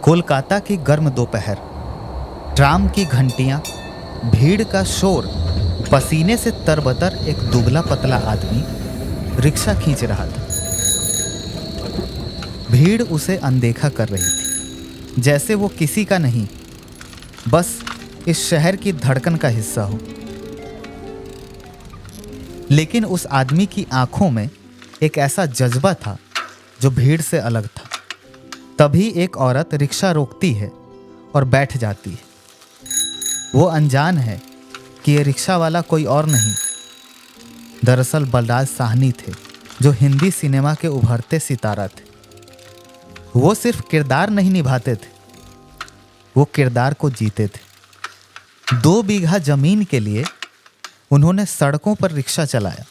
कोलकाता की गर्म दोपहर, ट्राम की घंटियां, भीड़ का शोर। पसीने से तरबतर एक दुबला पतला आदमी रिक्शा खींच रहा था। भीड़ उसे अनदेखा कर रही थी, जैसे वो किसी का नहीं, बस इस शहर की धड़कन का हिस्सा हो। लेकिन उस आदमी की आंखों में एक ऐसा जज्बा था जो भीड़ से अलग था। तभी एक औरत रिक्शा रोकती है और बैठ जाती है। वो अनजान है कि ये रिक्शा वाला कोई और नहीं, दरअसल बलराज साहनी थे, जो हिंदी सिनेमा के उभरते सितारा थे। वो सिर्फ किरदार नहीं निभाते थे, वो किरदार को जीते थे। 2 बीघा जमीन के लिए उन्होंने सड़कों पर रिक्शा चलाया,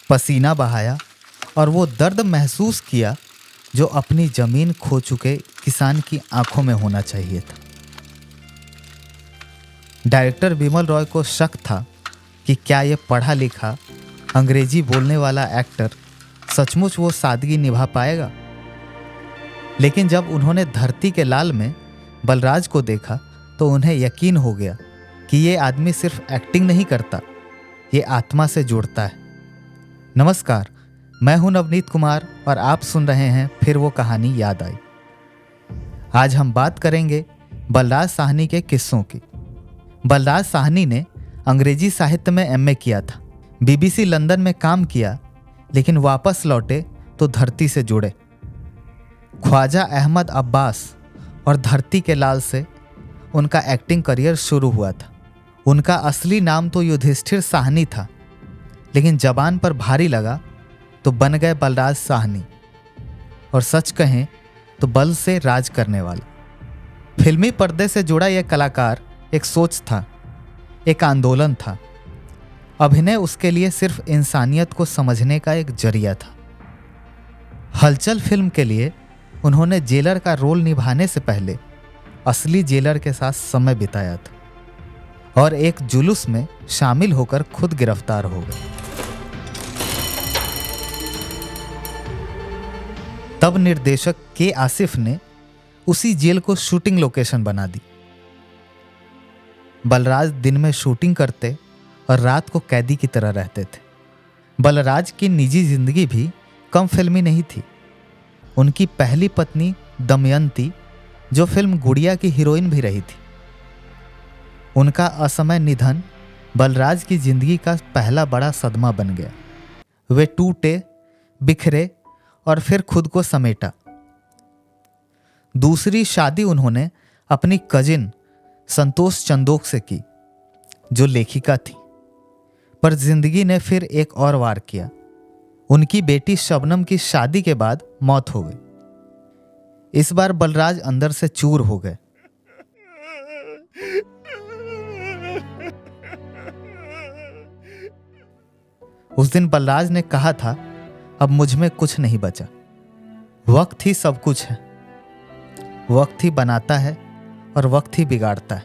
पसीना बहाया और वो दर्द महसूस किया जो अपनी जमीन खो चुके किसान की आंखों में होना चाहिए था। डायरेक्टर बिमल रॉय को शक था कि क्या ये पढ़ा लिखा अंग्रेजी बोलने वाला एक्टर सचमुच वो सादगी निभा पाएगा। लेकिन जब उन्होंने धरती के लाल में बलराज को देखा तो उन्हें यकीन हो गया कि ये आदमी सिर्फ एक्टिंग नहीं करता, ये आत्मा से जुड़ता है। नमस्कार, मैं हूं नवनीत कुमार और आप सुन रहे हैं फिर वो कहानी याद आई। आज हम बात करेंगे बलराज साहनी के किस्सों की। बलराज साहनी ने अंग्रेजी साहित्य में एमए किया था, बीबीसी लंदन में काम किया, लेकिन वापस लौटे तो धरती से जुड़े। ख्वाजा अहमद अब्बास और धरती के लाल से उनका एक्टिंग करियर शुरू हुआ था। उनका असली नाम तो युधिष्ठिर साहनी था, लेकिन जबान पर भारी लगा तो बन गए बलराज साहनी। और सच कहें तो बल से राज करने वाला। फिल्मी पर्दे से जुड़ा यह कलाकार एक सोच था, एक आंदोलन था। अभिनय उसके लिए सिर्फ इंसानियत को समझने का एक जरिया था। हलचल फिल्म के लिए उन्होंने जेलर का रोल निभाने से पहले असली जेलर के साथ समय बिताया था और एक जुलूस में शामिल होकर खुद गिरफ्तार हो गए। तब निर्देशक के आसिफ ने उसी जेल को शूटिंग लोकेशन बना दी। बलराज दिन में शूटिंग करते और रात को कैदी की तरह रहते थे। बलराज की निजी जिंदगी भी कम फिल्मी नहीं थी। उनकी पहली पत्नी दमयंती, जो फिल्म गुड़िया की हीरोइन भी रही थी, उनका असमय निधन बलराज की जिंदगी का पहला बड़ा सदमा बन गया। वे टूटे, बिखरे और फिर खुद को समेटा। दूसरी शादी उन्होंने अपनी कजिन संतोष चंदोक से की, जो लेखिका थी, पर जिंदगी ने फिर एक और वार किया। उनकी बेटी शबनम की शादी के बाद मौत हो गई। इस बार बलराज अंदर से चूर हो गए। उस दिन बलराज ने कहा था, अब मुझ में कुछ नहीं बचा। वक्त ही सब कुछ है। वक्त ही बनाता है और वक्त ही बिगाड़ता है।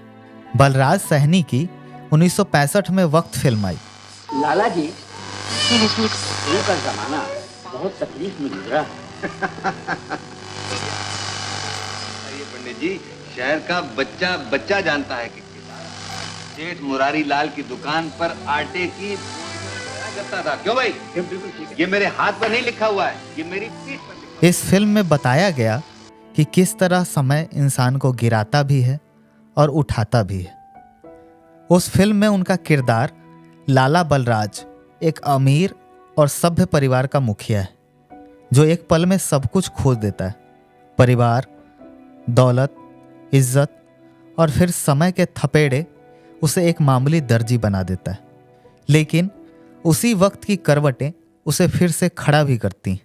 बलराज साहनी की 1965 में वक्त फिल्म आई। लाला जी, ये का जमाना बहुत तकलीफ में गुजरा है। ये पंडित जी, शहर का बच्चा बच्चा जानता है कि सेठ मुरारी लाल की दुकान पर आटे की करता था। क्यों भाई? बिल्कुल ठीक है। ये मेरे हाथ पर नहीं लिखा हुआ है, ये मेरी पीठ पर लिखा हुआ है। इस फिल्म में बताया गया कि किस तरह समय इंसान को गिराता भी है और उठाता भी है। उस फिल्म में उनका किरदार लाला बलराज एक अमीर और सभ्य परिवार का मुखिया है, जो एक पल में सब कुछ खो देता है। परिवार, दौलत, इज्जत और फिर समय के थपेड़े उसे एक मामूली दर्जी बना देता है। लेकिन उसी वक्त की करवटें उसे फिर से खड़ा भी करती हैं।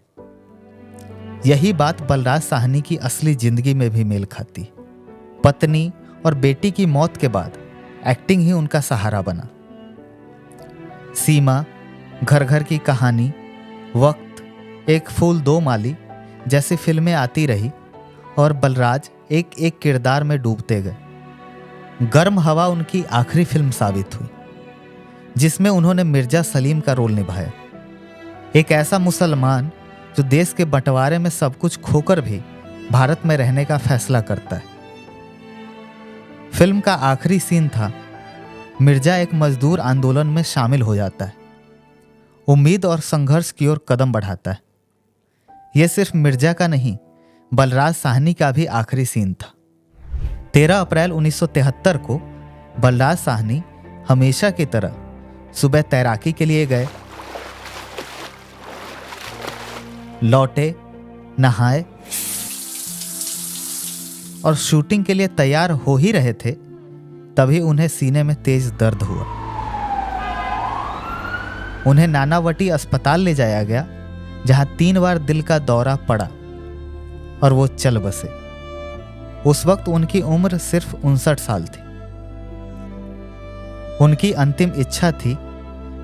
यही बात बलराज साहनी की असली जिंदगी में भी मेल खाती। पत्नी और बेटी की मौत के बाद एक्टिंग ही उनका सहारा बना। सीमा, घर घर की कहानी, वक्त, एक फूल दो माली जैसी फिल्में आती रही और बलराज एक एक किरदार में डूबते गए। गर्म हवा उनकी आखिरी फिल्म साबित हुई, जिसमें उन्होंने मिर्जा सलीम का रोल निभाया। एक ऐसा मुसलमान जो देश के बंटवारे में सब कुछ खोकर भी भारत में रहने का फैसला करता है। फिल्म का आखिरी सीन था, मिर्जा एक मजदूर आंदोलन में शामिल हो जाता है, उम्मीद और संघर्ष की ओर कदम बढ़ाता है। यह सिर्फ मिर्जा का नहीं, बलराज साहनी का भी आखिरी सीन था। 13 अप्रैल 1973 को बलराज साहनी हमेशा की तरह सुबह तैराकी के लिए गए, लौटे, नहाए और शूटिंग के लिए तैयार हो ही रहे थे, तभी उन्हें सीने में तेज दर्द हुआ। उन्हें नानावटी अस्पताल ले जाया गया, जहां 3 बार दिल का दौरा पड़ा और वो चल बसे। उस वक्त उनकी उम्र सिर्फ 59 साल थी। उनकी अंतिम इच्छा थी,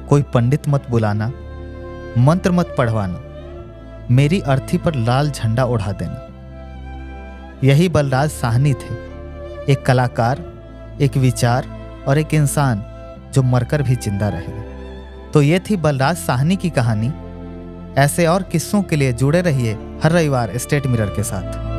कोई पंडित मत बुलाना, मंत्र मत पढ़वाना, मेरी अर्थी पर लाल झंडा उड़ा देना। यही बलराज साहनी थे, एक कलाकार, एक विचार और एक इंसान जो मरकर भी जिंदा रहेगा। तो ये थी बलराज साहनी की कहानी। ऐसे और किस्सों के लिए जुड़े रहिए हर रविवार स्टेट मिरर के साथ।